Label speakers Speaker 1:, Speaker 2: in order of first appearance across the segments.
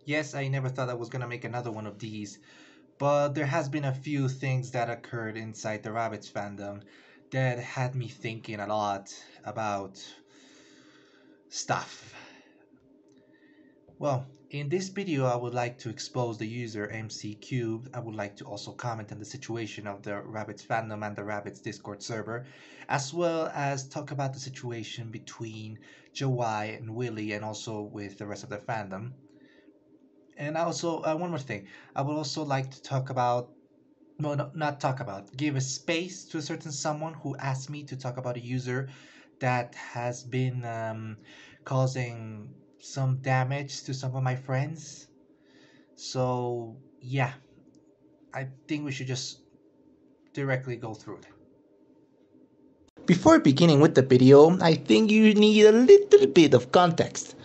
Speaker 1: Yes, I never thought I was gonna make another one of these, but there has been a few things that occurred inside the Rabbits fandom that had me thinking a lot about stuff. Well, in this video I would like to expose the user MC Cubed. I would like to also comment on the situation of the Rabbits fandom and the Rabbits Discord server, as well as talk about the situation between Jawai and Willie and also with the rest of the fandom. And also, one more thing. I would also like to talk about, well, no, not talk about, give a space to a certain someone who asked me to talk about a user that has been causing some damage to some of my friends. So, yeah, I think we should just directly go through it.
Speaker 2: Before beginning with the video, I think you need a little bit of context.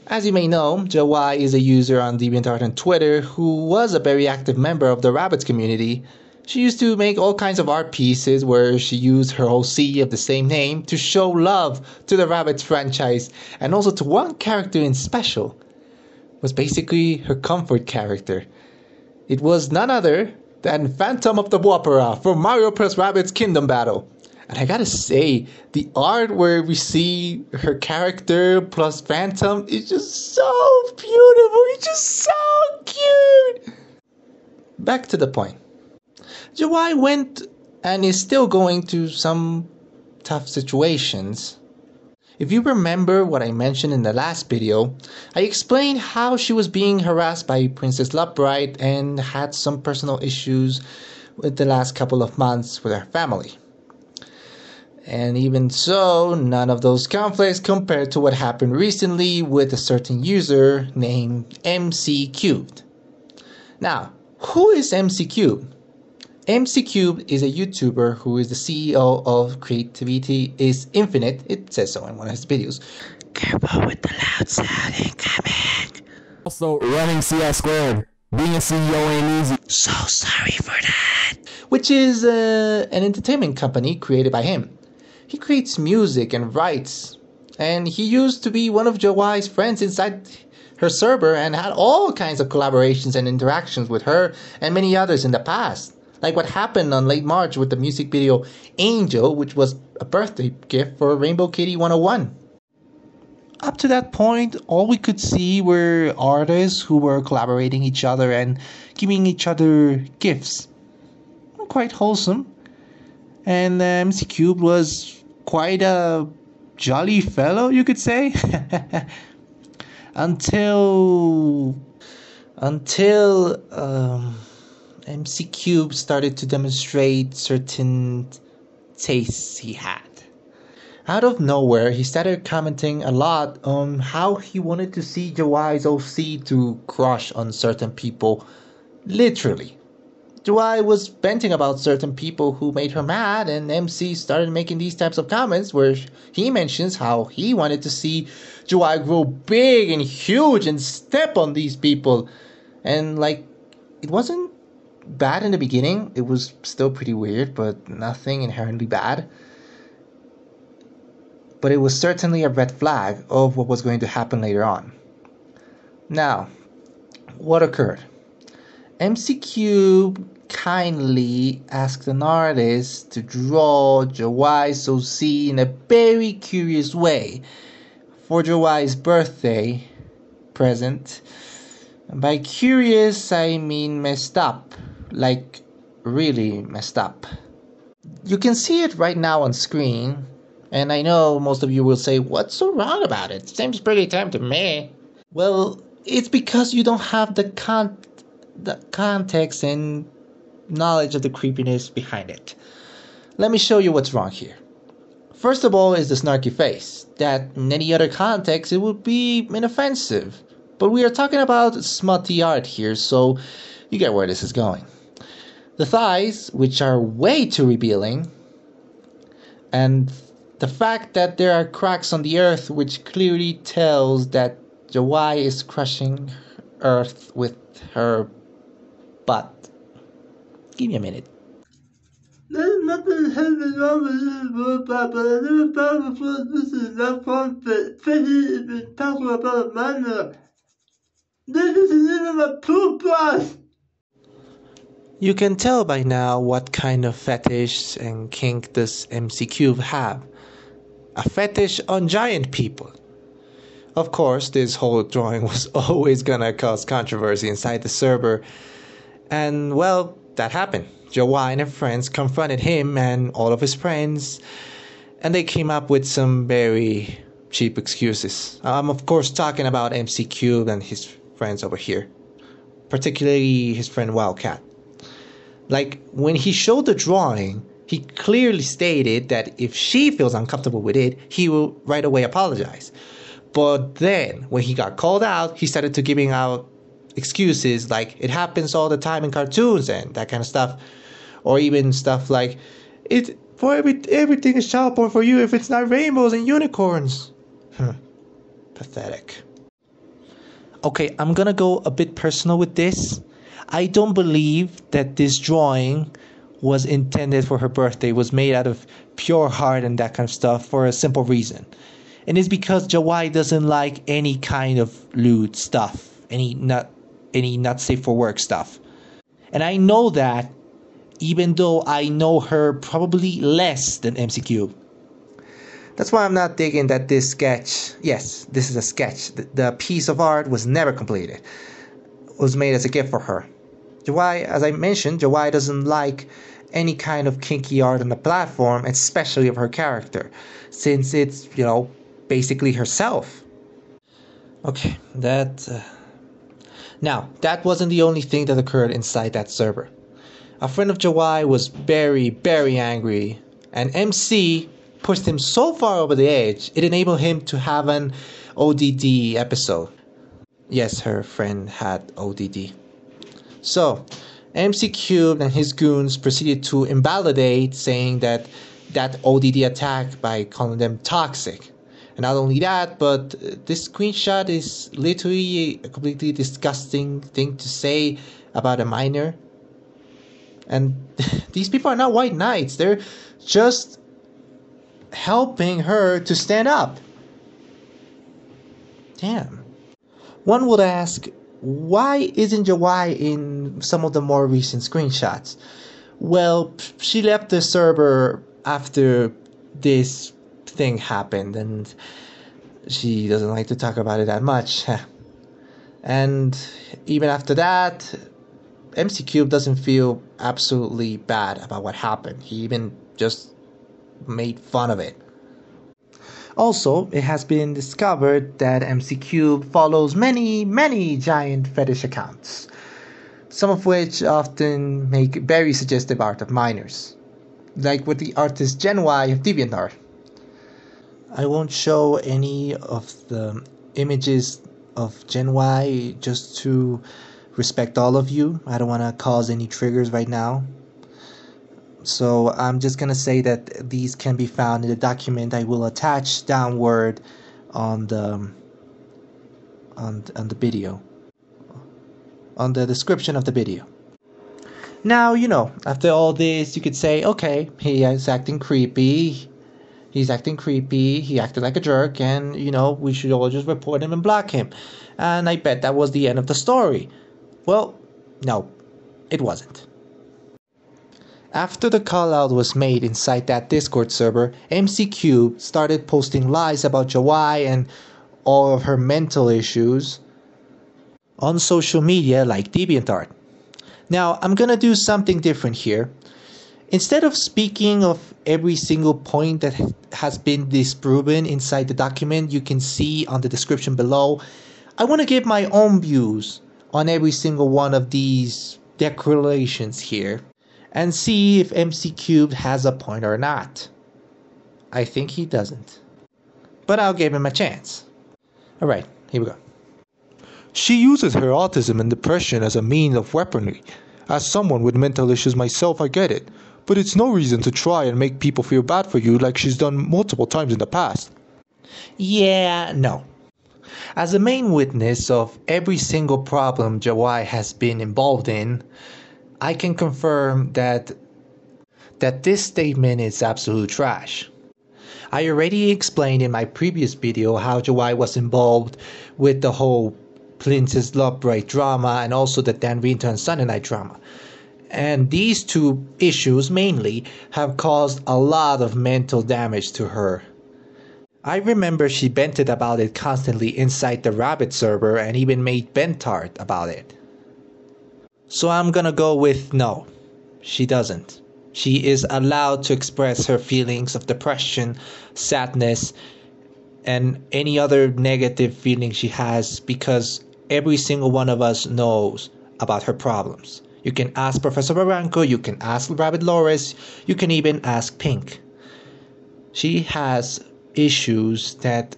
Speaker 2: As you may know, Jawai is a user on DeviantArt and Twitter who was a very active member of the Rabbits community. She used to make all kinds of art pieces where she used her OC of the same name to show love to the Rabbits franchise and also to one character in special. It was basically her comfort character. It was none other than Phantom of the Opera from Mario Plus Rabbids Kingdom Battle. And I gotta say, the art where we see her character plus Phantom is just so beautiful. It's just so cute. Back to the point. Jawai went and is still going through some tough situations. If you remember what I mentioned in the last video, I explained how she was being harassed by Princess Lovebright and had some personal issues with the last couple of months with her family. And even so, none of those conflicts compared to what happened recently with a certain user named MC Cubed. Now, who is MC Cubed? MC Cubed is a YouTuber who is the CEO of Creativity is Infinite. It says so in one of his videos. Careful with the loud sound incoming.
Speaker 3: Also, running CS squared. Being a CEO ain't easy.
Speaker 2: So sorry for that. Which is an entertainment company created by him. He creates music and writes. And he used to be one of Jawai's friends inside her server and had all kinds of collaborations and interactions with her and many others in the past. Like what happened on late March with the music video Angel, which was a birthday gift for Rainbow Kitty 101. Up to that point, all we could see were artists who were collaborating each other and giving each other gifts. Quite wholesome. And MC Cube was quite a jolly fellow, you could say. until MC Cube started to demonstrate certain tastes he had. Out of nowhere, he started commenting a lot on how he wanted to see Jawai's OC to crush on certain people. Literally. Jawai was venting about certain people who made her mad, and MC started making these types of comments where he mentions how he wanted to see Jawai grow big and huge and step on these people. And like, it wasn't bad in the beginning. It was still pretty weird, but nothing inherently bad. But it was certainly a red flag of what was going to happen later on. Now, what occurred? MC Cube kindly asked an artist to draw Jawai's OC in a very curious way for Jawai's birthday present. And by curious, I mean messed up. Like, really messed up. You can see it right now on screen, and I know most of you will say, what's so wrong about it? Seems pretty tame to me. Well, it's because you don't have the context and knowledge of the creepiness behind it. Let me show you what's wrong here. First of all is the snarky face, that in any other context it would be inoffensive. But we are talking about smutty art here, so you get where this is going. The thighs, which are way too revealing, and the fact that there are cracks on the earth which clearly tells that Jawai is crushing earth with her butt. Give me a minute.
Speaker 4: There's nothing heavy wrong with this, but I never found before this is that one fit. Fitty has been talking about a manner. This is a little of a poop bus.
Speaker 2: You can tell by now what kind of fetish and kink does MC Cube have. A fetish on giant people. Of course, this whole drawing was always gonna cause controversy inside the server, and well, that happened. Jawai and her friends confronted him and all of his friends, and they came up with some very cheap excuses. I'm of course talking about MC Cube and his friends over here, particularly his friend Wildcat. Like, when he showed the drawing, he clearly stated that if she feels uncomfortable with it, he will right away apologize. But then, when he got called out, he started to giving out excuses like it happens all the time in cartoons and that kind of stuff. Or even stuff like, everything is child porn for you if it's not rainbows and unicorns. Pathetic. Okay, I'm gonna go a bit personal with this. I don't believe that this drawing was intended for her birthday, was made out of pure heart and that kind of stuff for a simple reason. And it's because Jawai doesn't like any kind of lewd stuff, any not safe for work stuff. And I know that even though I know her probably less than MC Cube. That's why I'm not digging that this sketch, yes, this is a sketch. The piece of art was never completed. It was made as a gift for her. Jawai, as I mentioned, Jawai doesn't like any kind of kinky art on the platform, especially of her character, since it's, basically herself. Okay, Now, that wasn't the only thing that occurred inside that server. A friend of Jawai was very, very angry, and MC pushed him so far over the edge, it enabled him to have an ODD episode. Yes, her friend had ODD. So, MC Cube and his goons proceeded to invalidate, saying that ODD attack by calling them toxic. And not only that, but this screenshot is literally a completely disgusting thing to say about a minor. And these people are not white knights. They're just helping her to stand up. Damn. One would ask, why isn't Jawai in some of the more recent screenshots? Well, she left the server after this thing happened, and she doesn't like to talk about it that much. And even after that, MC Cube doesn't feel absolutely bad about what happened. He even just made fun of it. Also, it has been discovered that MC Cube follows many, many giant fetish accounts, some of which often make very suggestive art of minors, like with the artist Gen Y of DeviantArt. I won't show any of the images of Gen Y just to respect all of you. I don't want to cause any triggers right now. So I'm just going to say that these can be found in the document I will attach downward on the video, on the description of the video. Now, after all this, you could say, okay, he is acting creepy. He acted like a jerk, and, we should all just report him and block him. And I bet that was the end of the story. Well, no, it wasn't. After the call-out was made inside that Discord server, MC Cube started posting lies about Jawai and all of her mental issues on social media like DeviantArt. Now, I'm gonna do something different here. Instead of speaking of every single point that has been disproven inside the document you can see on the description below, I want to give my own views on every single one of these declarations here and see if MC Cube has a point or not. I think he doesn't, but I'll give him a chance. Alright, here we go. She uses her autism and depression as a means of weaponry. As someone with mental issues myself, I get it. But it's no reason to try and make people feel bad for you like she's done multiple times in the past. Yeah, no. As a main witness of every single problem Jawai has been involved in, I can confirm that this statement is absolute trash. I already explained in my previous video how Jawai was involved with the whole Princess Love Bright drama and also the Dan Winter and Sunday Night drama. And these two issues mainly have caused a lot of mental damage to her. I remember she vented about it constantly inside the Rabbit server and even made Bentart about it. So I'm gonna go with no, she doesn't. She is allowed to express her feelings of depression, sadness, and any other negative feeling she has, because every single one of us knows about her problems. You can ask Professor Barranco, you can ask Rabbit Loris, you can even ask Pink. She has issues that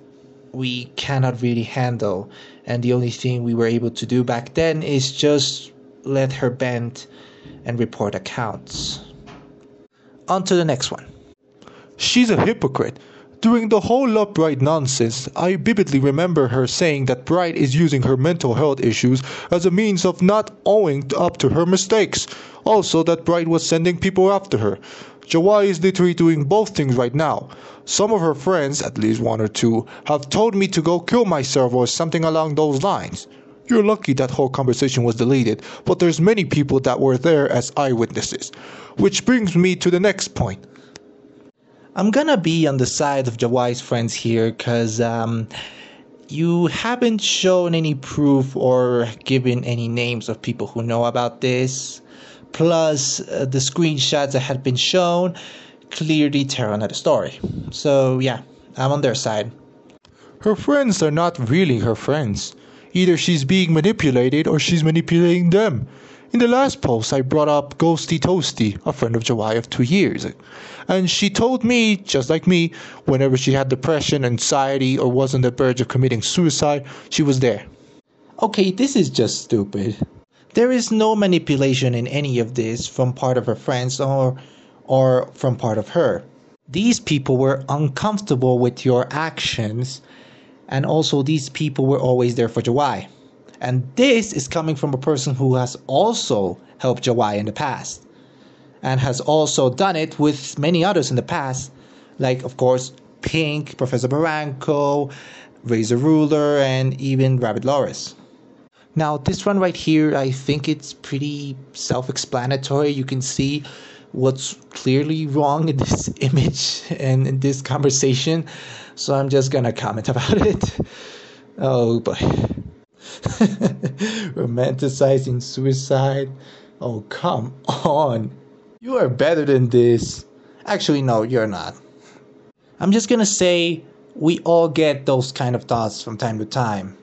Speaker 2: we cannot really handle, and the only thing we were able to do back then is just let her vent and report accounts. On to the next one.
Speaker 5: She's a hypocrite. During the whole Love Bright nonsense, I vividly remember her saying that Bright is using her mental health issues as a means of not owning up to her mistakes. Also that Bright was sending people after her. Jawai is literally doing both things right now. Some of her friends, at least one or two, have told me to go kill myself or something along those lines. You're lucky that whole conversation was deleted, but there's many people that were there as eyewitnesses. Which brings me to the next point.
Speaker 2: I'm gonna be on the side of Jawai's friends here, cause you haven't shown any proof or given any names of people who know about this. Plus, the screenshots that had been shown clearly tell another story. So yeah, I'm on their side.
Speaker 5: Her friends are not really her friends. Either she's being manipulated or she's manipulating them. In the last post, I brought up Ghosty Toasty, a friend of Jawai of 2 years. And she told me, just like me, whenever she had depression, anxiety, or was on the verge of committing suicide, she was there.
Speaker 2: Okay, this is just stupid. There is no manipulation in any of this from part of her friends or from part of her. These people were uncomfortable with your actions, and also these people were always there for Jawai. And this is coming from a person who has also helped Jawai in the past, and has also done it with many others in the past, like of course Pink, Professor Barranco, Razor Ruler, and even Rabbit Loris. Now this one right here, I think it's pretty self-explanatory. You can see what's clearly wrong in this image and in this conversation, so I'm just gonna comment about it. Oh boy. Romanticizing suicide. Oh, come on. You are better than this. Actually, no, you're not. I'm just gonna say we all get those kind of thoughts from time to time.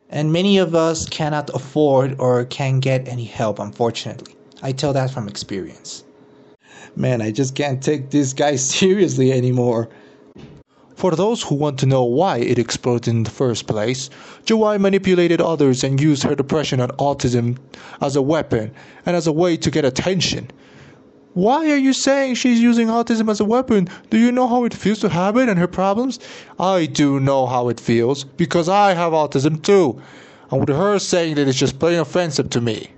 Speaker 2: And many of us cannot afford or can get any help, unfortunately. I tell that from experience. Man, I just can't take this guy seriously anymore.
Speaker 5: For those who want to know why it exploded in the first place, Jawai manipulated others and used her depression and autism as a weapon and as a way to get attention. Why are you saying she's using autism as a weapon? Do you know how it feels to have it and her problems? I do know how it feels, because I have autism too. And with her saying that, it's just plain offensive to me.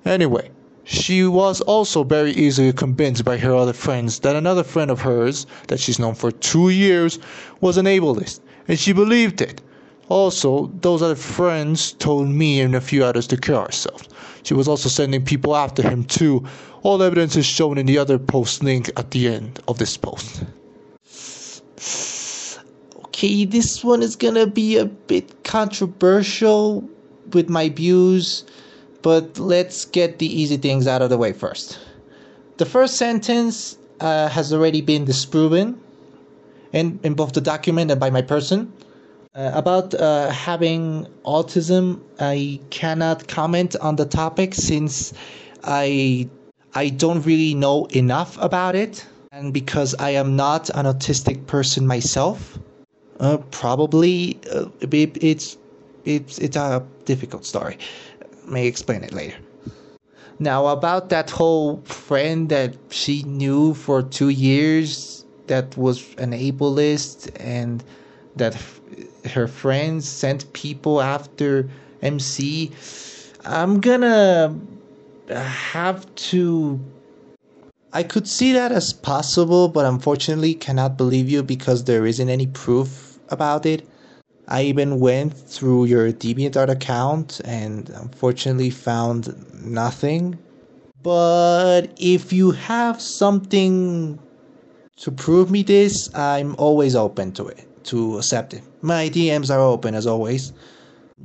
Speaker 5: Anyway, she was also very easily convinced by her other friends that another friend of hers, that she's known for 2 years, was an ableist, and she believed it. Also, those other friends told me and a few others to kill ourselves. She was also sending people after him too. All evidence is shown in the other post link at the end of this post.
Speaker 2: Okay, this one is gonna be a bit controversial with my views, but let's get the easy things out of the way first. The first sentence has already been disproven in both the document and by my person. About having autism, I cannot comment on the topic since I don't really know enough about it, and because I am not an autistic person myself. Probably it's a difficult story. May explain it later. Now about that whole friend that she knew for 2 years that was an ableist, and that her friends sent people after MC, I'm gonna have to... I could see that as possible, but unfortunately cannot believe you because there isn't any proof about it. I even went through your DeviantArt account and unfortunately found nothing. But if you have something to prove me this, I'm always open to it, to accept it. My DMs are open as always.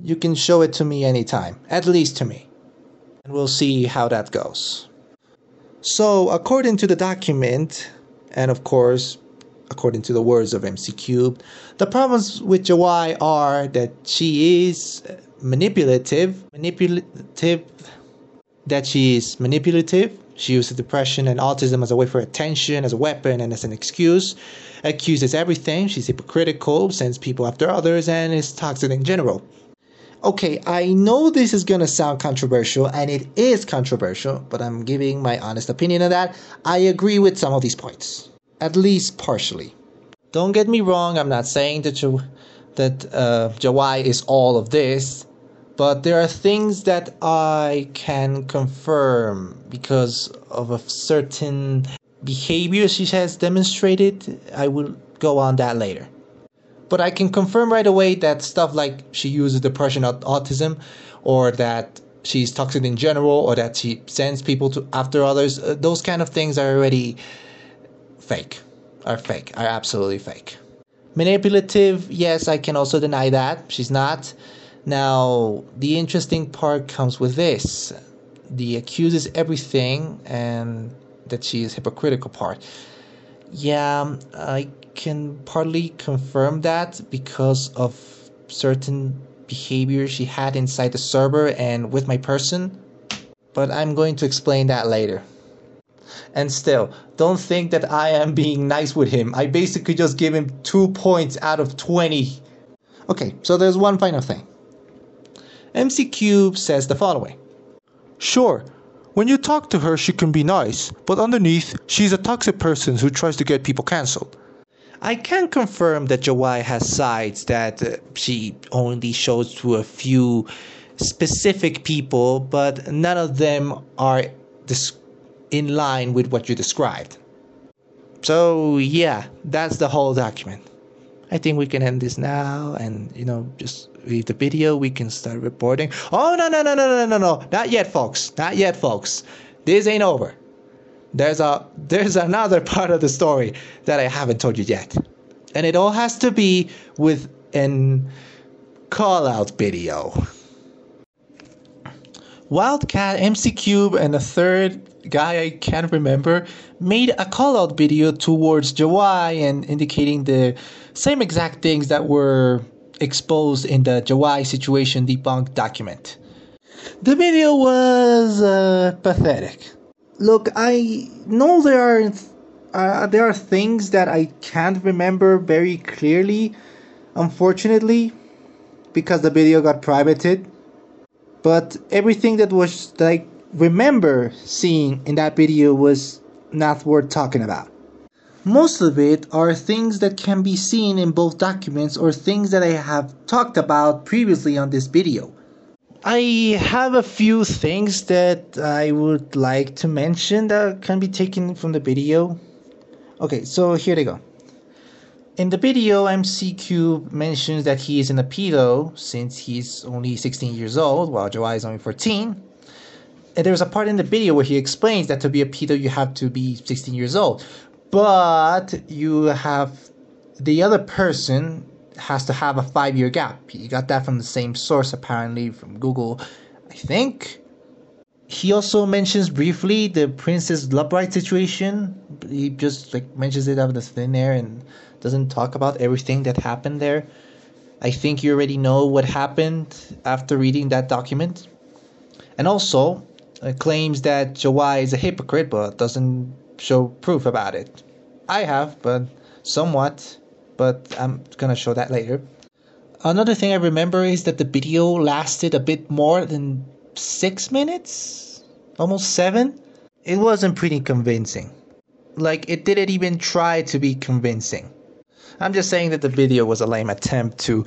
Speaker 2: You can show it to me anytime, at least to me. And we'll see how that goes. So, according to the document, and of course, according to the words of MC Cubed, the problems with Jawai are that she is manipulative, She uses depression and autism as a way for attention, as a weapon, and as an excuse. Accuses everything. She's hypocritical, sends people after others, and is toxic in general. Okay, I know this is gonna sound controversial, and it is controversial, but I'm giving my honest opinion on that. I agree with some of these points, at least partially. Don't get me wrong, I'm not saying that Jawai is all of this, but there are things that I can confirm because of a certain behavior she has demonstrated. I will go on that later. But I can confirm right away that stuff like she uses depression or autism, or that she's toxic in general, or that she sends people after others, those kind of things are already fake. Are absolutely fake. Manipulative, yes, I can also deny that. She's not. Now, the interesting part comes with this. The accuses everything and that she is hypocritical part. Yeah, I can partly confirm that because of certain behavior she had inside the server and with my person. But I'm going to explain that later. And still, don't think that I am being nice with him. I basically just give him 2 points out of 20. Okay, so there's one final thing. MC Cube says the following.
Speaker 5: Sure, when you talk to her, she can be nice, but underneath, she's a toxic person who tries to get people cancelled.
Speaker 2: I can confirm that Jawai has sides that she only shows to a few specific people, but none of them are in line with what you described. So yeah, that's the whole document. I think we can end this now and, just leave the video. We can start reporting. Oh, no. Not yet, folks. This ain't over. There's another part of the story that I haven't told you yet. And it all has to be with an call-out video. Wildcat, MC Cube, and a third guy I can't remember made a call-out video towards Jawai and indicating the same exact things that were exposed in the Jawai situation debunked document. The video was pathetic. Look, I know there are things that I can't remember very clearly, unfortunately, because the video got privated. But everything that I remember seeing in that video was not worth talking about. Most of it are things that can be seen in both documents or things that I have talked about previously on this video. I have a few things that I would like to mention that can be taken from the video. Okay, so here they go. In the video, MC Cube mentions that he is in a pedo since he's only 16 years old, while Jawai is only 14. And there's a part in the video where he explains that to be a pedo, you have to be 16 years old. But the other person has to have a 5-year gap. He got that from the same source, apparently, from Google, I think. He also mentions briefly the Princess Lovebright situation. He just mentions it out of the thin air and doesn't talk about everything that happened there. I think you already know what happened after reading that document. And also claims that Jawai is a hypocrite but doesn't show proof about it. I have, but somewhat. But I'm gonna show that later. Another thing I remember is that the video lasted a bit more than 6 minutes? Almost 7? It wasn't pretty convincing. It didn't even try to be convincing. I'm just saying that the video was a lame attempt to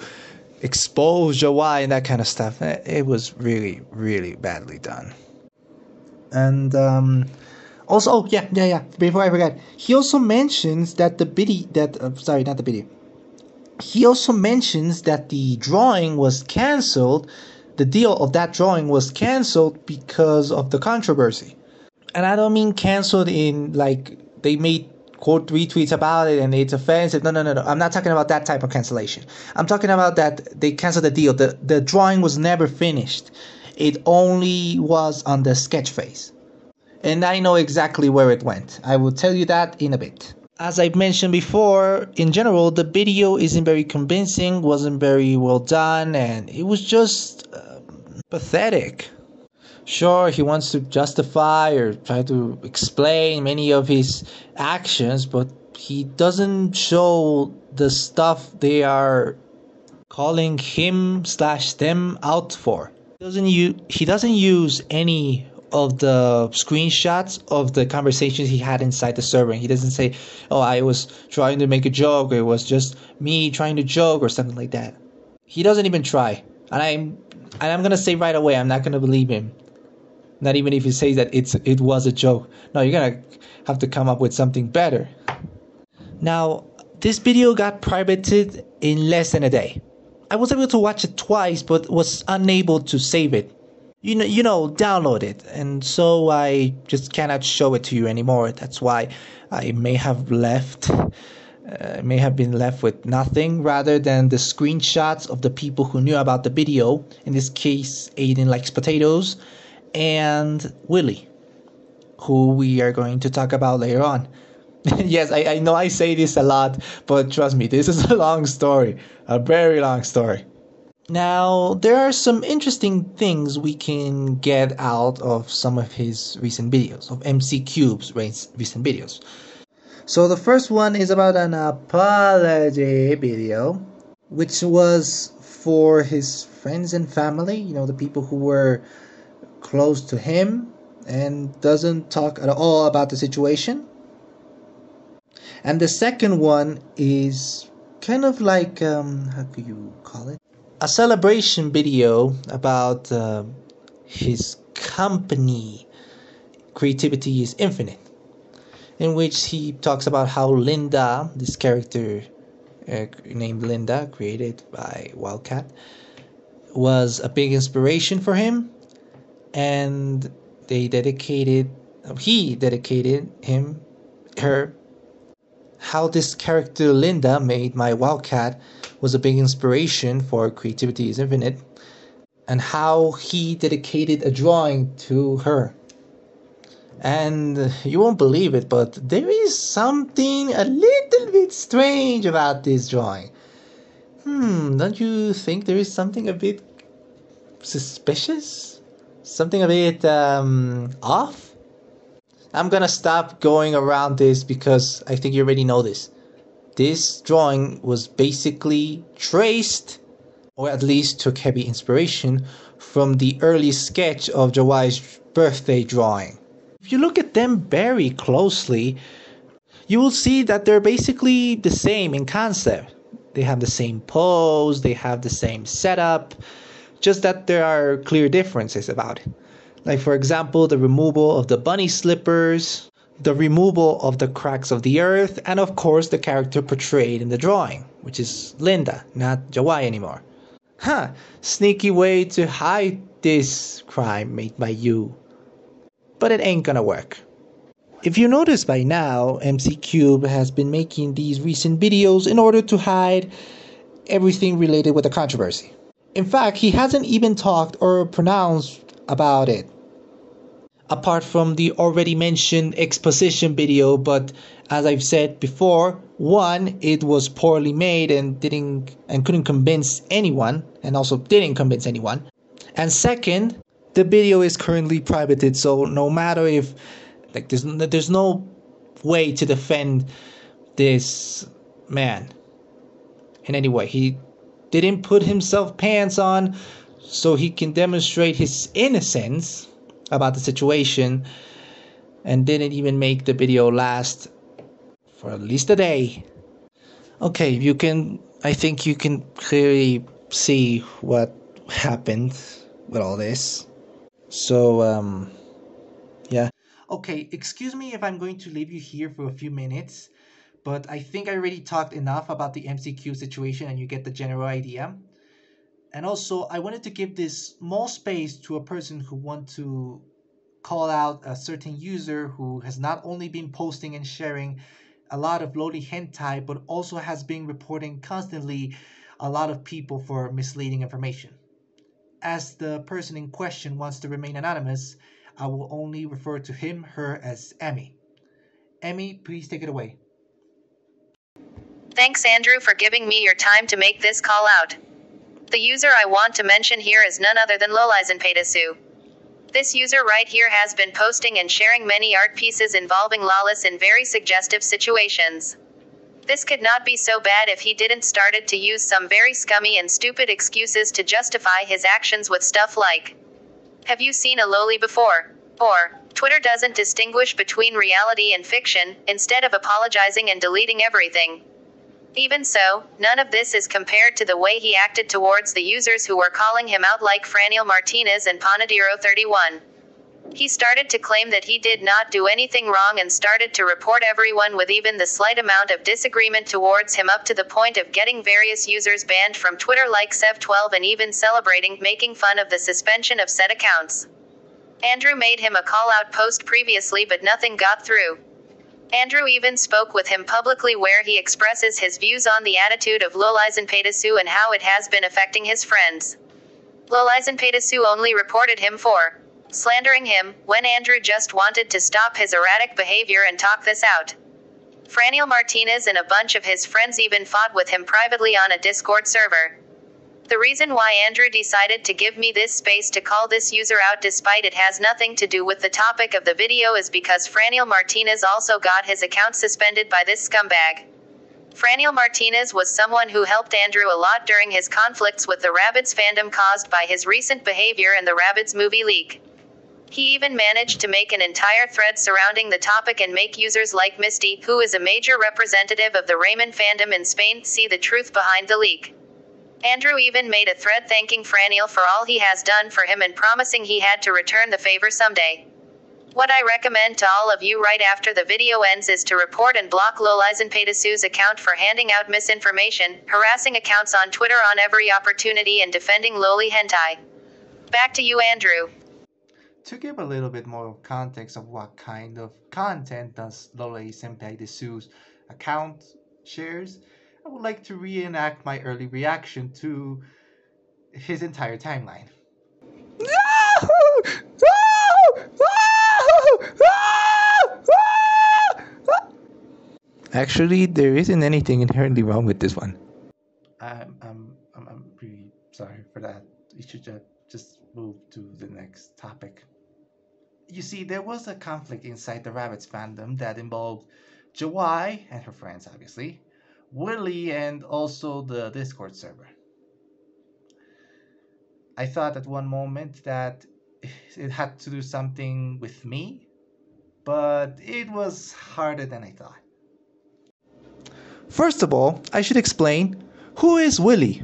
Speaker 2: expose Jawai and that kind of stuff. It was really, really badly done. And also, before I forget, he also mentions that He also mentions that the drawing was cancelled. The deal of that drawing was cancelled because of the controversy. And I don't mean cancelled in like they made quote retweets about it and it's offensive. No. I'm not talking about that type of cancellation. I'm talking about that they canceled the deal. The drawing was never finished. It only was on the sketch phase. And I know exactly where it went. I will tell you that in a bit. As I've mentioned before, in general, the video isn't very convincing, wasn't very well done, and it was just pathetic. Sure, he wants to justify or try to explain many of his actions, but he doesn't show the stuff they are calling him/them out for. He doesn't use any of the screenshots of the conversations he had inside the server. He doesn't say, "Oh, I was trying to make a joke," or "It was just me trying to joke," or something like that. He doesn't even try, and I'm gonna say right away, I'm not gonna believe him. Not even if he says that it was a joke. No, you're gonna have to come up with something better. Now, this video got privated in less than a day. I was able to watch it twice, but was unable to save it. You know, download it, and so I just cannot show it to you anymore. That's why I may have been left with nothing rather than the screenshots of the people who knew about the video. In this case, Aiden Likes Potatoes and Willie, who we are going to talk about later on. Yes, I know I say this a lot, but trust me, this is a long story, a very long story. Now, there are some interesting things we can get out of some of his recent videos, of MC Cube's recent videos. So the first one is about an apology video, which was for his friends and family, you know, the people who were close to him, and doesn't talk at all about the situation. And the second one is kind of like, how could you call it? A celebration video about his company, Creativity is Infinite, in which he talks about how Linda, this character named Linda, created by Wildcat, was a big inspiration for him, and he dedicated her. How this character Linda, made by Wildcat, was a big inspiration for Creativity is Infinite, and how he dedicated a drawing to her. And you won't believe it, but there is something a little bit strange about this drawing. Don't you think there is something a bit suspicious? Something a bit off? I'm gonna stop going around this because I think you already know this. This drawing was basically traced, or at least took heavy inspiration, from the early sketch of Jawai's birthday drawing. If you look at them very closely, you will see that they're basically the same in concept. They have the same pose, they have the same setup, just that there are clear differences about it. Like, for example, the removal of the bunny slippers, the removal of the cracks of the earth, and of course the character portrayed in the drawing, which is Linda, not Jawai anymore. Sneaky way to hide this crime made by you. But it ain't gonna work. If you notice by now, MC Cube has been making these recent videos in order to hide everything related with the controversy. In fact, he hasn't even talked or pronounced about it, apart from the already mentioned exposition video. But as I've said before, one, it was poorly made and couldn't convince anyone, and also didn't convince anyone. And second, the video is currently privated, so no matter if there's no way to defend this man in any way. He didn't put himself pants on so he can demonstrate his innocence about the situation, and didn't even make the video last for at least a day. Okay, I think you can clearly see what happened with all this. So, yeah.
Speaker 1: Okay, excuse me if I'm going to leave you here for a few minutes, but I think I already talked enough about the MCQ situation and you get the general idea. And also, I wanted to give this small space to a person who wants to call out a certain user who has not only been posting and sharing a lot of loli hentai, but also has been reporting constantly a lot of people for misleading information. As the person in question wants to remain anonymous, I will only refer to him, her as Emmy. Emmy, please take it away.
Speaker 6: Thanks, Andrew, for giving me your time to make this call out. The user I want to mention here is none other than Lolaizenpedasu. This user right here has been posting and sharing many art pieces involving lolis in very suggestive situations. This could not be so bad if he didn't started to use some very scummy and stupid excuses to justify his actions with stuff like, "Have you seen a loli before?" Or, "Twitter doesn't distinguish between reality and fiction," instead of apologizing and deleting everything. Even so, none of this is compared to the way he acted towards the users who were calling him out like Franiel Martinez and Panadero31. He started to claim that he did not do anything wrong and started to report everyone with even the slight amount of disagreement towards him, up to the point of getting various users banned from Twitter like Sev12 and even celebrating making fun of the suspension of said accounts. Andrew made him a call-out post previously, but nothing got through. Andrew even spoke with him publicly where he expresses his views on the attitude of Lolaizenpedasu and how it has been affecting his friends. Lolaizenpedasu only reported him for slandering him, when Andrew just wanted to stop his erratic behavior and talk this out. Franiel Martinez and a bunch of his friends even fought with him privately on a Discord server. The reason why Andrew decided to give me this space to call this user out despite it has nothing to do with the topic of the video is because Franiel Martinez also got his account suspended by this scumbag. Franiel Martinez was someone who helped Andrew a lot during his conflicts with the Rabbids fandom caused by his recent behavior in the Rabbids movie leak. He even managed to make an entire thread surrounding the topic and make users like Misty, who is a major representative of the Raymond fandom in Spain, see the truth behind the leak. Andrew even made a thread thanking Franiel for all he has done for him and promising he had to return the favor someday. What I recommend to all of you right after the video ends is to report and block Lolaizenpedasu's account for handing out misinformation, harassing accounts on Twitter on every opportunity, and defending loli hentai. Back to you, Andrew.
Speaker 1: To give a little bit more context of what kind of content does Lolaizenpedasu's account shares, I would like to reenact my early reaction to his entire timeline.
Speaker 2: Actually, there isn't anything inherently wrong with this one.
Speaker 1: I'm really sorry for that. We should just move to the next topic. You see, there was a conflict inside the Rabbids fandom that involved Jawai and her friends, obviously, Willie, and also the Discord server. I thought at one moment that it had to do something with me, but it was harder than I thought.
Speaker 2: First of all, I should explain, who is Willie?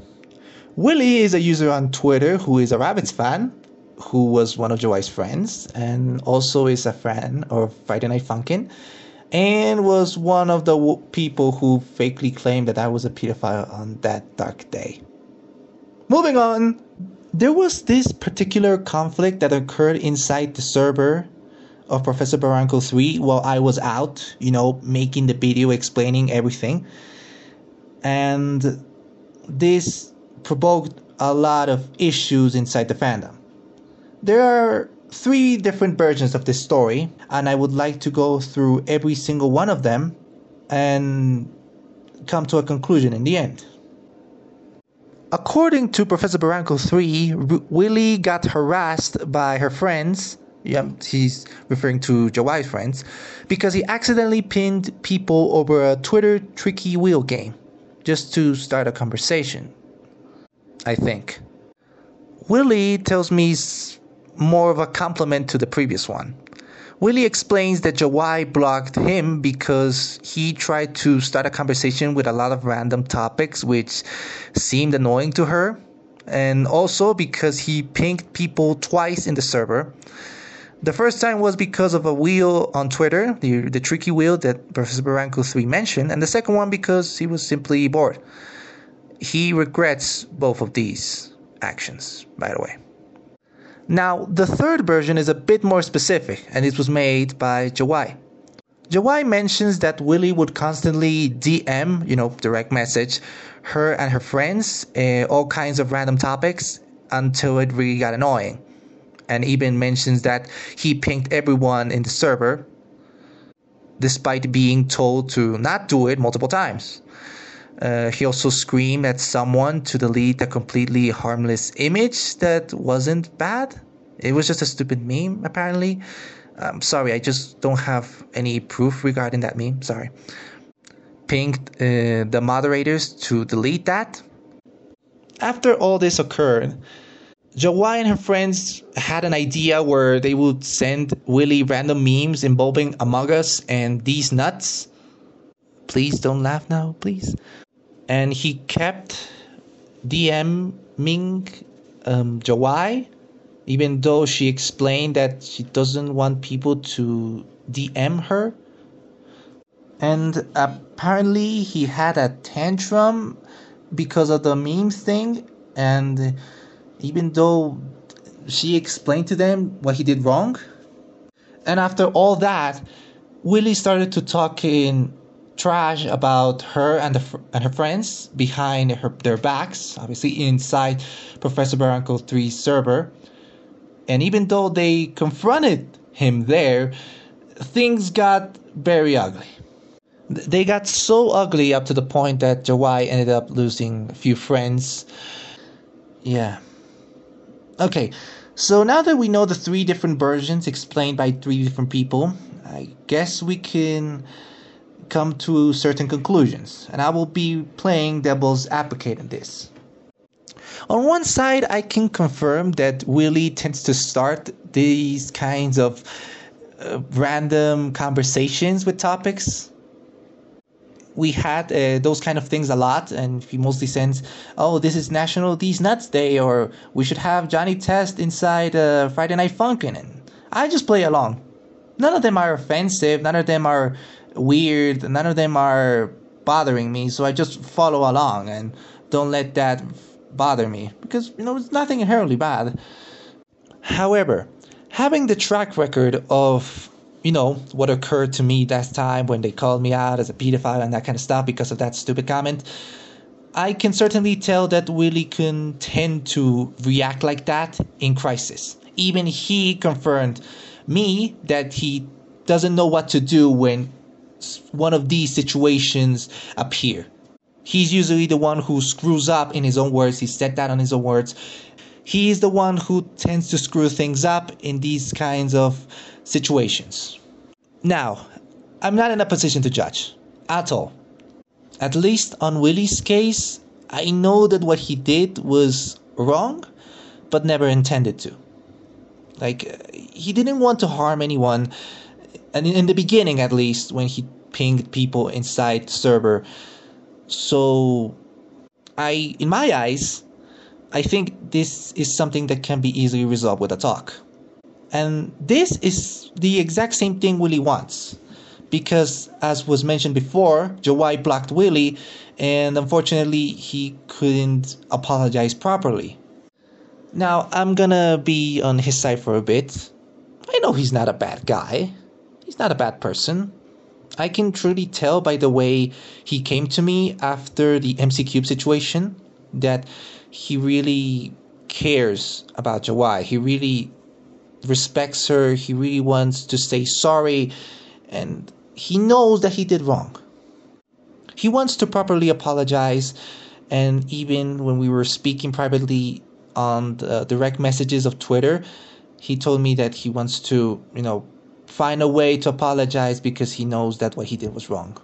Speaker 2: Willie is a user on Twitter who is a Rabbids fan, who was one of Jawai's friends, and also is a fan of Friday Night Funkin', and was one of the people who fakely claimed that I was a pedophile on that dark day. Moving on, there was this particular conflict that occurred inside the server of Professor Barranco 3 while I was out, making the video explaining everything. And this provoked a lot of issues inside the fandom. There are 3 different versions of this story, and I would like to go through every single one of them and come to a conclusion in the end. According to Professor Barranco 3, Willie got harassed by her friends, he's referring to Jawai's friends, because he accidentally pinned people over a Twitter tricky wheel game, just to start a conversation, I think. Willie tells me more of a compliment to the previous one. Willie explains that Jawai blocked him because he tried to start a conversation with a lot of random topics which seemed annoying to her, and also because he pinged people twice in the server, The first time was because of a wheel on Twitter, the tricky wheel that Professor Barranco 3 mentioned, and the second one because he was simply bored. He regrets both of these actions, by the way. Now, the third version is a bit more specific, and it was made by Jawai. Jawai mentions that Willie would constantly DM, direct message, her and her friends, all kinds of random topics, until it really got annoying. And even mentions that he pinged everyone in the server, despite being told to not do it multiple times. He also screamed at someone to delete a completely harmless image that wasn't bad. It was just a stupid meme, apparently. Sorry, I just don't have any proof regarding that meme. Sorry. Pinged the moderators to delete that. After all this occurred, Jawai and her friends had an idea where they would send Willie random memes involving Among Us and these nuts. Please don't laugh now, please. And he kept DMing Jawai, even though she explained that she doesn't want people to DM her. And apparently he had a tantrum because of the memes thing, and even though she explained to them what he did wrong. And after all that, Willie started to talk in trash about her and her friends behind their backs, obviously inside Professor Barranco 3's server. And even though they confronted him there, things got very ugly. They got so ugly up to the point that Jawai ended up losing a few friends. Yeah. Okay, so now that we know the 3 different versions explained by 3 different people, I guess we can come to certain conclusions. And I will be playing devil's advocate in this. On one side, I can confirm that Willie tends to start these kinds of random conversations with topics. We had those kind of things a lot, and he mostly sends, oh, this is National These Nuts Day, or we should have Johnny Test inside Friday Night Funkin', and I just play along. None of them are offensive, none of them are weird, none of them are bothering me, so I just follow along and don't let that bother me, because, it's nothing inherently bad. However, having the track record of what occurred to me that time when they called me out as a pedophile and that kind of stuff because of that stupid comment, I can certainly tell that Willie can tend to react like that in crisis. Even he confirmed me that he doesn't know what to do when one of these situations appear. He's usually the one who screws up, in his own words. He said that on his own words. He is the one who tends to screw things up in these kinds of situations. Now, I'm not in a position to judge at all. At least on Willie's case, I know that what he did was wrong, but never intended to. He didn't want to harm anyone, and in the beginning at least, when he pinged people inside the server. So, in my eyes, I think this is something that can be easily resolved with a talk. And this is the exact same thing Willie wants. Because, as was mentioned before, Jawai blocked Willie, and unfortunately, he couldn't apologize properly. Now, I'm gonna be on his side for a bit. I know he's not a bad guy. He's not a bad person. I can truly tell by the way he came to me after the MC Cube situation that he really cares about Jawai. He really respects her. He really wants to say sorry, and he knows that he did wrong. He wants to properly apologize, and even when we were speaking privately on the direct messages of Twitter, he told me that he wants to, find a way to apologize because he knows that what he did was wrong.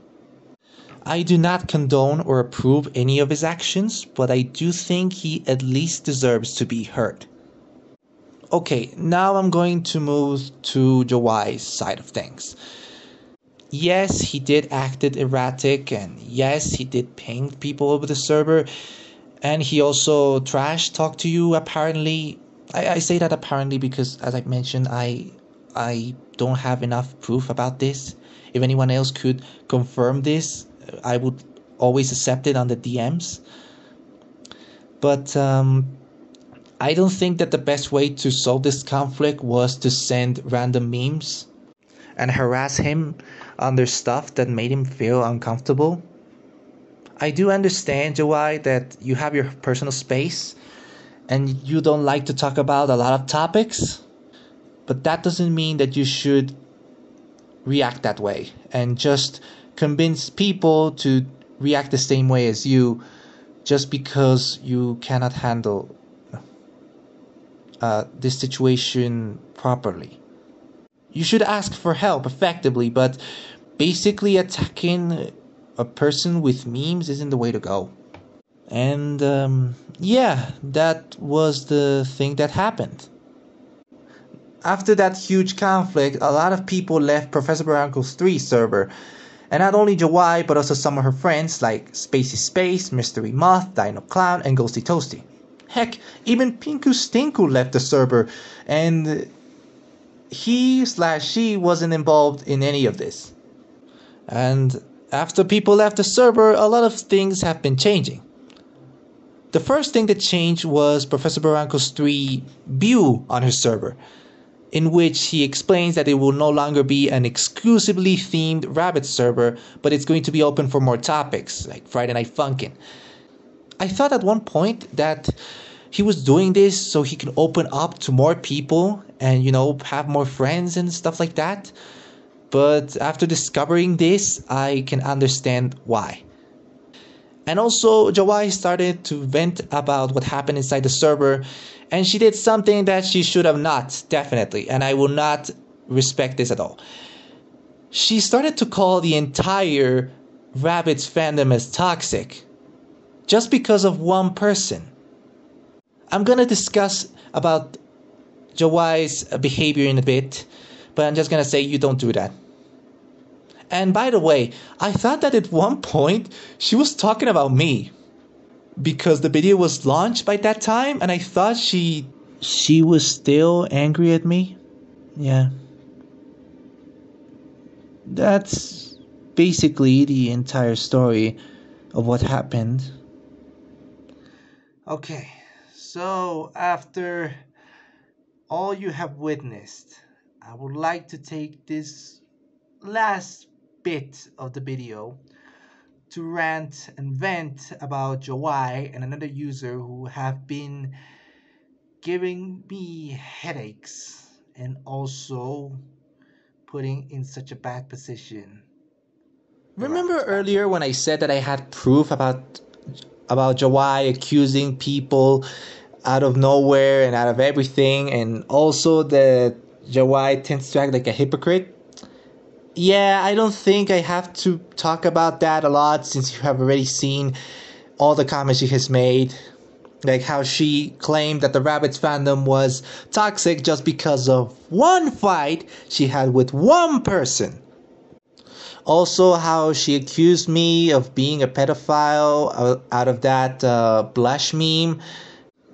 Speaker 2: I do not condone or approve any of his actions, but I do think he at least deserves to be heard. Okay, now I'm going to move to Jawai's side of things. Yes, he did act erratic, and yes, he did ping people over the server, and he also trash talked to you apparently. I say that apparently because, as I mentioned, I I don't have enough proof about this. If anyone else could confirm this, I would always accept it on the DMs. But I don't think that the best way to solve this conflict was to send random memes and harass him under stuff that made him feel uncomfortable. I do understand, Jawai, that you have your personal space and you don't like to talk about a lot of topics, but that doesn't mean that you should react that way and just convince people to react the same way as you just because you cannot handle this situation properly. You should ask for help effectively, but basically attacking a person with memes isn't the way to go. And yeah, that was the thing that happened. After that huge conflict, a lot of people left Professor Barranco's 3 server. And not only Jawai, but also some of her friends like Spacey Space, Mystery Moth, Dino Clown, and Ghosty Toasty. Heck, even Pinku Stinku left the server, and he/she wasn't involved in any of this. And after people left the server, a lot of things have been changing. The first thing that changed was Professor Barranco's 3 view on her server, in which he explains that it will no longer be an exclusively themed Rabbit server, but it's going to be open for more topics, like Friday Night Funkin'. I thought at one point that he was doing this so he can open up to more people and, have more friends and stuff like that. But after discovering this, I can understand why. And also, Jawai started to vent about what happened inside the server, and she did something that she should have not, definitely, and I will not respect this at all. She started to call the entire Rabbids fandom as toxic, just because of one person. I'm gonna discuss about Jawai's behavior in a bit, but I'm just gonna say you don't do that. And by the way, I thought that at one point she was talking about me, because the video was launched by that time, and I thought she was still angry at me. Yeah. That's basically the entire story of what happened.
Speaker 1: Okay, so after all you have witnessed, I would like to take this last bit of the video to rant and vent about Jawai and another user who have been giving me headaches and also putting in such a bad position.
Speaker 2: Remember earlier when I said that I had proof about Jawai accusing people out of nowhere and out of everything, and also that Jawai tends to act like a hypocrite? Yeah, I don't think I have to talk about that a lot, since you have already seen all the comments she has made. Like how she claimed that the Rabbids fandom was toxic just because of one fight she had with one person. Also how she accused me of being a pedophile out of that blush meme.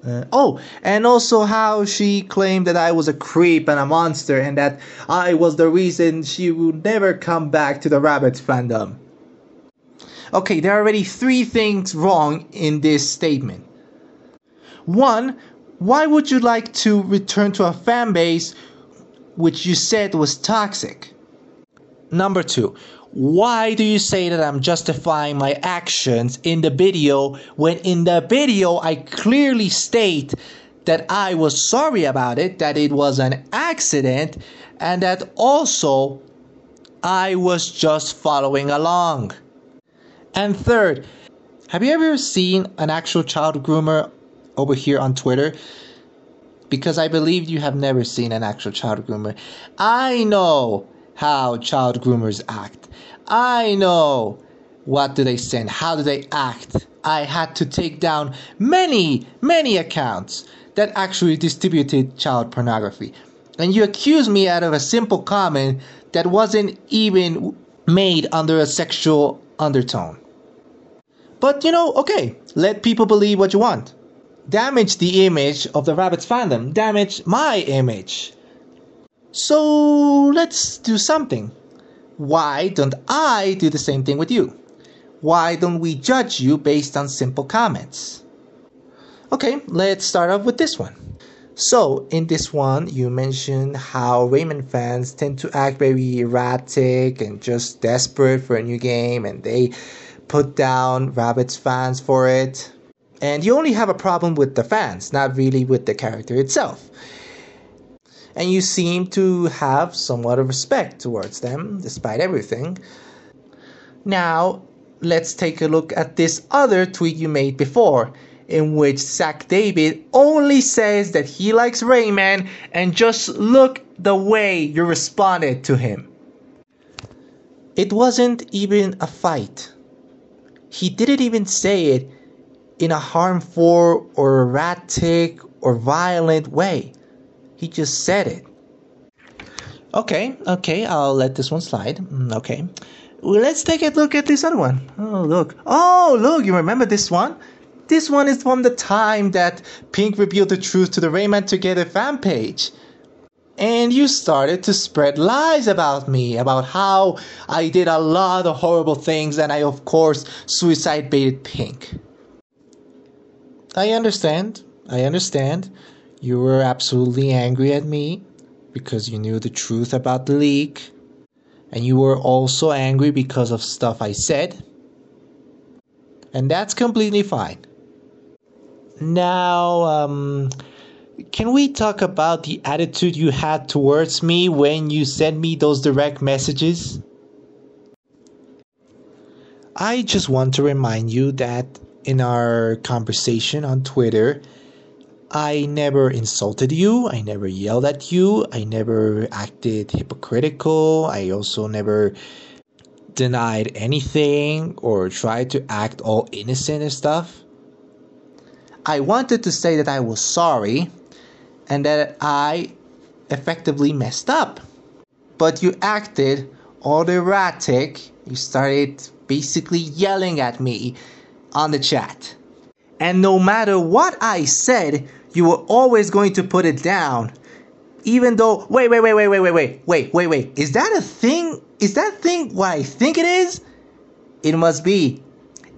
Speaker 2: And also how she claimed that I was a creep and a monster, and that I was the reason she would never come back to the Rabbids fandom. Okay, there are already 3 things wrong in this statement. 1, why would you like to return to a fan base which you said was toxic? Number 2, why do you say that I'm justifying my actions in the video when in the video I clearly state that I was sorry about it, that it was an accident, and that also I was just following along? And 3rd, have you ever seen an actual child groomer over here on Twitter? Because I believe you have never seen an actual child groomer. I know how child groomers act. I know what do they send, how do they act. I had to take down many accounts that actually distributed child pornography. And you accuse me out of a simple comment that wasn't even made under a sexual undertone. But okay, let people believe what you want. Damage the image of the Rabbids fandom, damage my image. So let's do something. Why don't I do the same thing with you? Why don't we judge you based on simple comments? Okay, let's start off with this one. So, in this one, you mentioned how Rayman fans tend to act very erratic and just desperate for a new game, and they put down Rabbids fans for it. And you only have a problem with the fans, not really with the character itself. And you seem to have somewhat of respect towards them, despite everything. Now, let's take a look at this other tweet you made before, in which Zach David only says that he likes Rayman, and just look the way you responded to him. It wasn't even a fight. He didn't even say it in a harmful or erratic or violent way. He just said it. Okay, I'll let this one slide. Okay. Well, let's take a look at this other one. Oh, look, you remember this one? This one is from the time that Pink revealed the truth to the Rayman Together fan page. And you started to spread lies about me, about how I did a lot of horrible things, and I, of course, suicide baited Pink. I understand. You were absolutely angry at me because you knew the truth about the leak. And you were also angry because of stuff I said. And that's completely fine. Now, can we talk about the attitude you had towards me when you sent me those direct messages? I just want to remind you that in our conversation on Twitter, I never insulted you, I never yelled at you, I never acted hypocritical, I also never denied anything or tried to act all innocent and stuff. I wanted to say that I was sorry and that I effectively messed up. But you acted all erratic, you started basically yelling at me on the chat. And no matter what I said, you were always going to put it down. Even though, wait. Is that a thing? Is that thing what I think it is? It must be.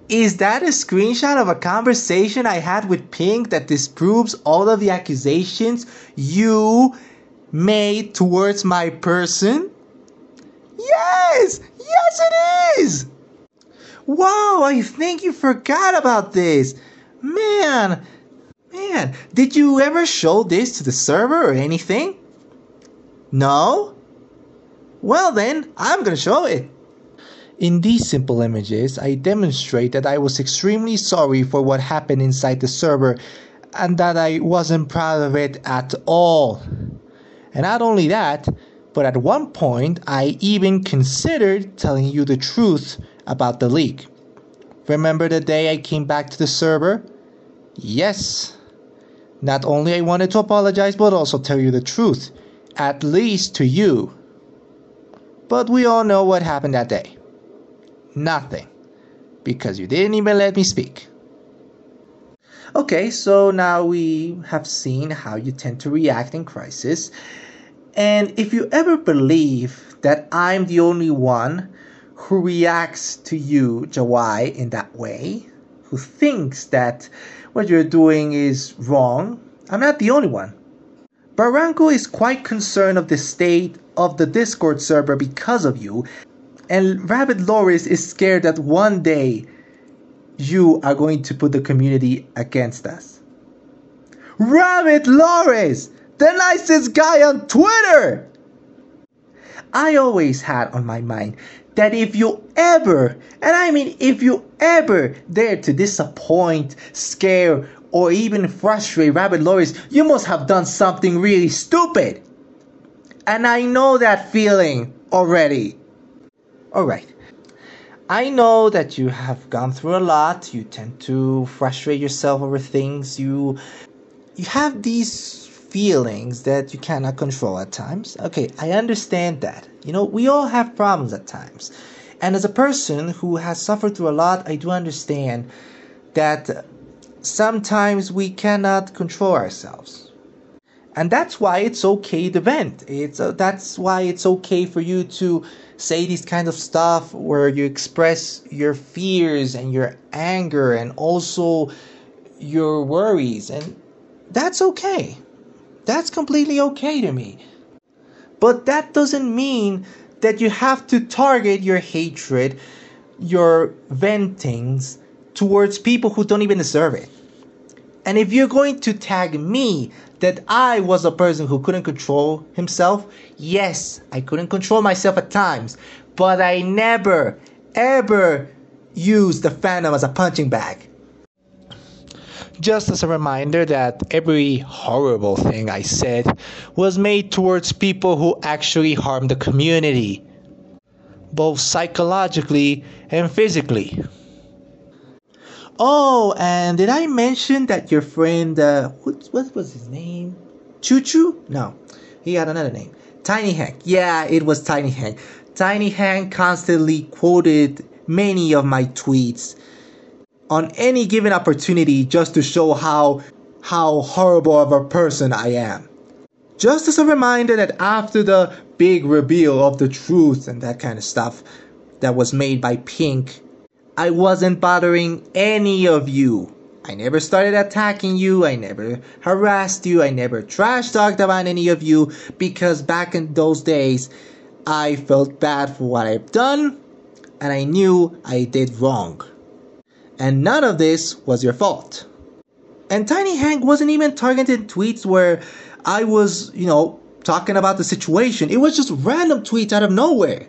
Speaker 2: Is that a screenshot of a conversation I had with Pink that disproves all of the accusations you made towards my person? Yes, it is. Wow, I think you forgot about this. Man, did you ever show this to the server or anything? No? Well then, I'm gonna show it. In these simple images, I demonstrate that I was extremely sorry for what happened inside the server and that I wasn't proud of it at all. And not only that, but at one point I even considered telling you the truth about the leak. Remember the day I came back to the server? Yes. Not only I wanted to apologize, but also tell you the truth. At least to you. But we all know what happened that day. Nothing. Because you didn't even let me speak. Okay, so now we have seen how you tend to react in crisis. And if you ever believe that I'm the only one who reacts to you, Jawai, in that way, who thinks that what you're doing is wrong, I'm not the only one. Barranco is quite concerned of the state of the Discord server because of you, and Rabbid Loris is scared that one day you are going to put the community against us. Rabbid Loris! The nicest guy on Twitter! I always had on my mind that if you ever, and I mean if you ever dare to disappoint, scare, or even frustrate Rabbid Loris, you must have done something really stupid. And I know that feeling already. Alright. I know that you have gone through a lot. You tend to frustrate yourself over things. You have these feelings that you cannot control at times. Okay, I understand that. You know, we all have problems at times. And as a person who has suffered through a lot, I do understand that sometimes we cannot control ourselves. And that's why it's okay to vent. That's why it's okay for you to say these kind of stuff where you express your fears and your anger and also your worries. And that's okay. That's completely okay to me. But that doesn't mean that you have to target your hatred, your ventings towards people who don't even deserve it. And if you're going to tag me that I was a person who couldn't control himself, yes, I couldn't control myself at times, but I never, ever used the fandom as a punching bag. Just as a reminder that every horrible thing I said was made towards people who actually harmed the community, both psychologically and physically. Oh, and did I mention that your friend, what was his name? Choo Choo? No, he had another name. Tiny Hank. Yeah, it was Tiny Hank. Tiny Hank constantly quoted many of my tweets on any given opportunity just to show how horrible of a person I am. Just as a reminder that after the big reveal of the truth and that kind of stuff that was made by Pink, I wasn't bothering any of you. I never started attacking you, I never harassed you, I never trash talked about any of you, because back in those days, I felt bad for what I've done, and I knew I did wrong. And none of this was your fault. And Tiny Hank wasn't even targeted tweets where I was, talking about the situation. It was just random tweets out of nowhere.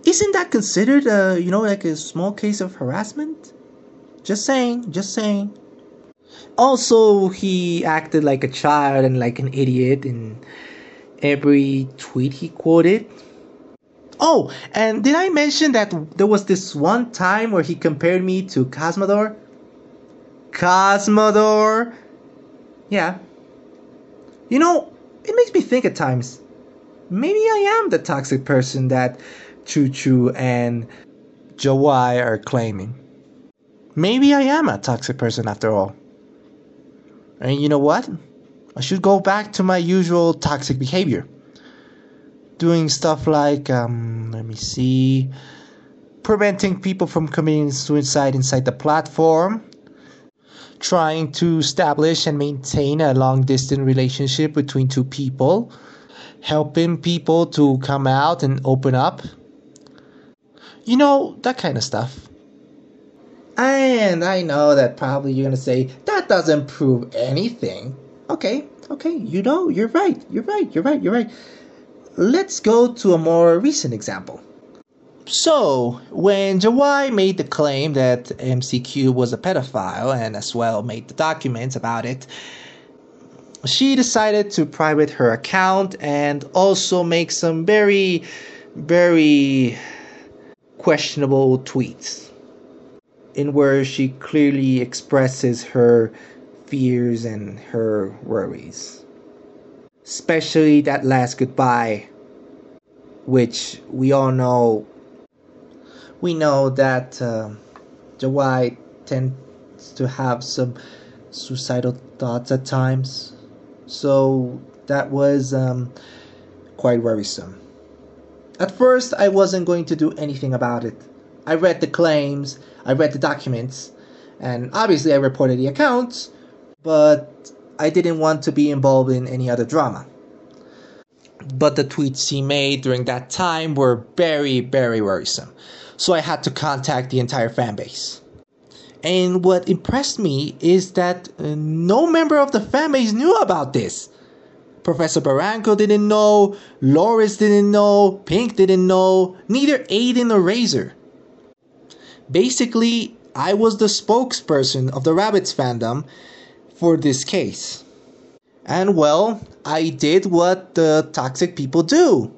Speaker 2: Isn't that considered, like a small case of harassment? Just saying. Also, he acted like a child and like an idiot in every tweet he quoted. Oh, and did I mention that there was this one time where he compared me to Cosmodor? Cosmodor? Yeah. It makes me think at times, maybe I am the toxic person that Choo Choo and Jawai are claiming. Maybe I am a toxic person after all. And you know what? I should go back to my usual toxic behavior. Doing stuff like, preventing people from committing suicide inside the platform. Trying to establish and maintain a long-distance relationship between two people. Helping people to come out and open up. That kind of stuff. And I know that probably you're going to say, that doesn't prove anything. Okay, you're right. Let's go to a more recent example. So, when Jawai made the claim that MCQ was a pedophile and as well made the documents about it, she decided to private her account and also make some very, very questionable tweets in where she clearly expresses her fears and her worries. Especially that last goodbye, which we all know. We know that Jawai tends to have some suicidal thoughts at times. So that was quite worrisome. At first, I wasn't going to do anything about it. I read the claims, I read the documents, and obviously I reported the accounts, but I didn't want to be involved in any other drama. But the tweets she made during that time were very, very worrisome. So I had to contact the entire fan base. And what impressed me is that no member of the fan base knew about this. Professor Barranco didn't know, Loris didn't know, Pink didn't know, neither Aiden or Razor. Basically, I was the spokesperson of the Rabbids fandom for this case. And well, I did what the toxic people do.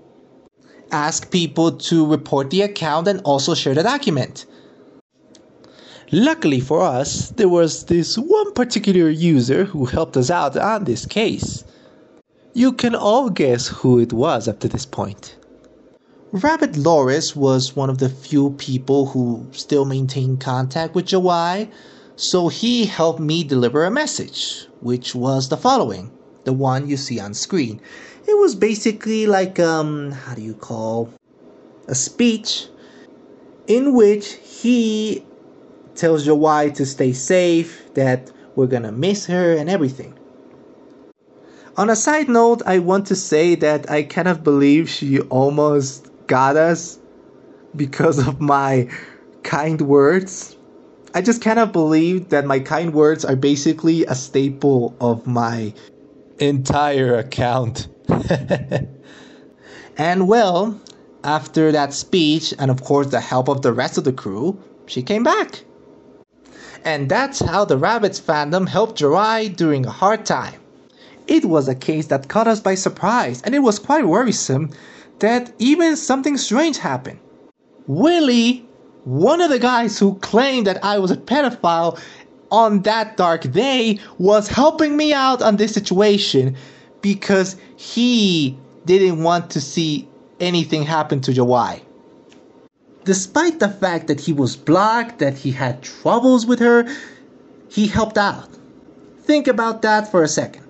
Speaker 2: Ask people to report the account and also share the document. Luckily for us, there was this one particular user who helped us out on this case. You can all guess who it was up to this point. Rabbit Loris was one of the few people who still maintained contact with Jawai, so he helped me deliver a message, which was the following. the one you see on screen. It was basically like how do you call, a speech in which he tells Jawai to stay safe, that we're gonna miss her and everything. On a side note, I want to say that I cannot believe she almost got us because of my kind words. I just cannot believe that my kind words are basically a staple of my entire account. And well, after that speech, and of course the help of the rest of the crew, she came back. And that's how the Rabbids fandom helped Jirai during a hard time. It was a case that caught us by surprise, and it was quite worrisome that even something strange happened. Willie, one of the guys who claimed that I was a pedophile on that dark day, was helping me out on this situation because he didn't want to see anything happen to Jawai. Despite the fact that he was blocked, that he had troubles with her, he helped out. Think about that for a second.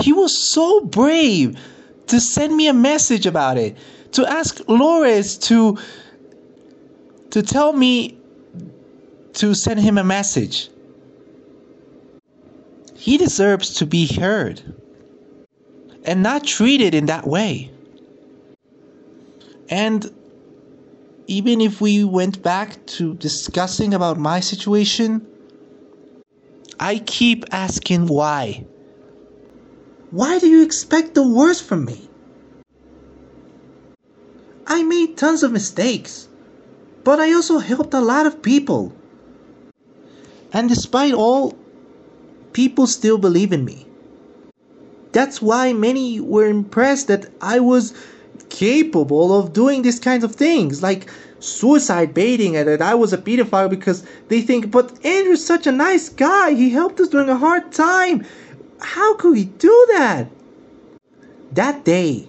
Speaker 2: He was so brave to send me a message about it, to ask Lores to tell me to send him a message. He deserves to be heard and not treated in that way. And even if we went back to discussing about my situation, I keep asking why. Why do you expect the worst from me? I made tons of mistakes, but I also helped a lot of people. And despite all, people still believe in me. That's why many were impressed that I was capable of doing these kinds of things, like suicide baiting, and that I was a pedophile, because they think, but Andrew's such a nice guy, he helped us during a hard time. How could he do that? That day,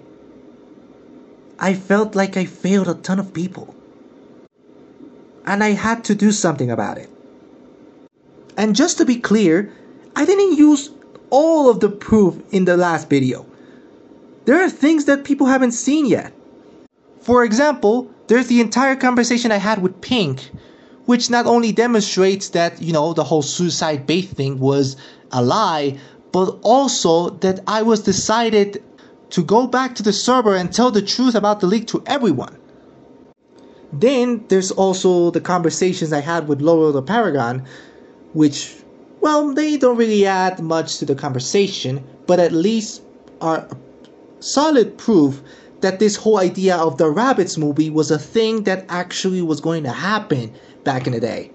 Speaker 2: I felt like I failed a ton of people. And I had to do something about it. And just to be clear, I didn't use all of the proof in the last video. There are things that people haven't seen yet. For example, there's the entire conversation I had with Pink, which not only demonstrates that, the whole suicide bait thing was a lie, but also that I was decided to go back to the server and tell the truth about the leak to everyone. Then there's also the conversations I had with Laurel the Paragon, which, well, they don't really add much to the conversation, but at least are solid proof that this whole idea of the Rabbids movie was a thing that actually was going to happen back in the day.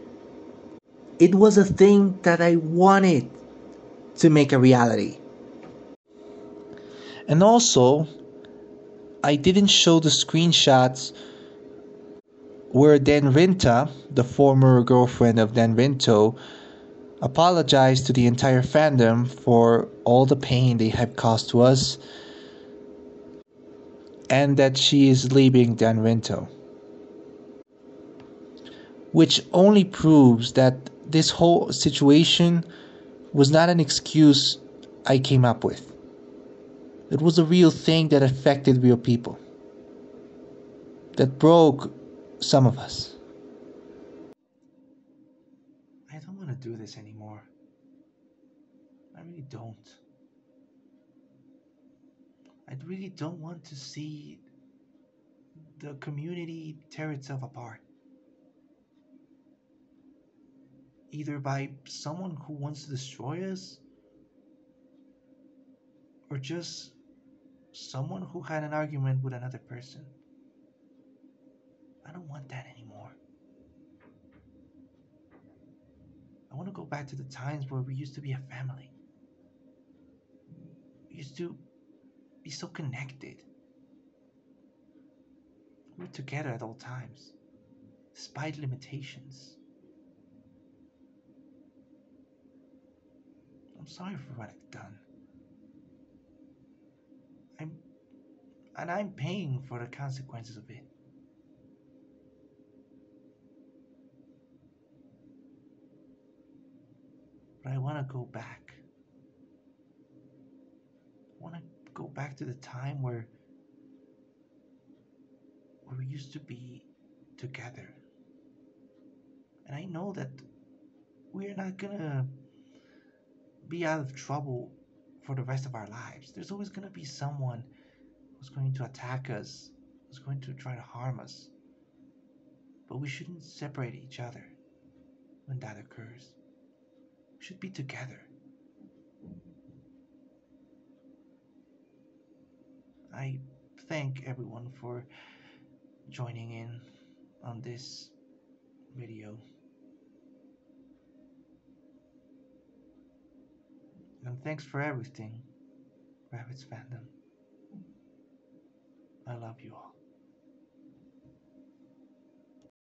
Speaker 2: It was a thing that I wanted to make a reality. And also, I didn't show the screenshots where Dan Rinta, the former girlfriend of Dan Rinto, apologized to the entire fandom for all the pain they have caused to us, and that she is leaving Dan Rinto. Which only proves that this whole situation was not an excuse I came up with. It was a real thing that affected real people. That broke some of us.
Speaker 1: I don't want to do this anymore. I really don't. I really don't want to see the community tear itself apart. Either by someone who wants to destroy us, or just someone who had an argument with another person. I don't want that anymore. I want to go back to the times where we used to be a family. We used to be so connected. We were together at all times, despite limitations. I'm sorry for what I've done. I'm paying for the consequences of it. But I want to go back. go back to the time where we used to be together. And I know that we're not gonna be out of trouble for the rest of our lives. There's always gonna be someone who's going to attack us, who's going to try to harm us. But we shouldn't separate each other when that occurs. We should be together. I thank everyone for joining in on this video. And thanks for everything, Rabbids fandom. I love you all.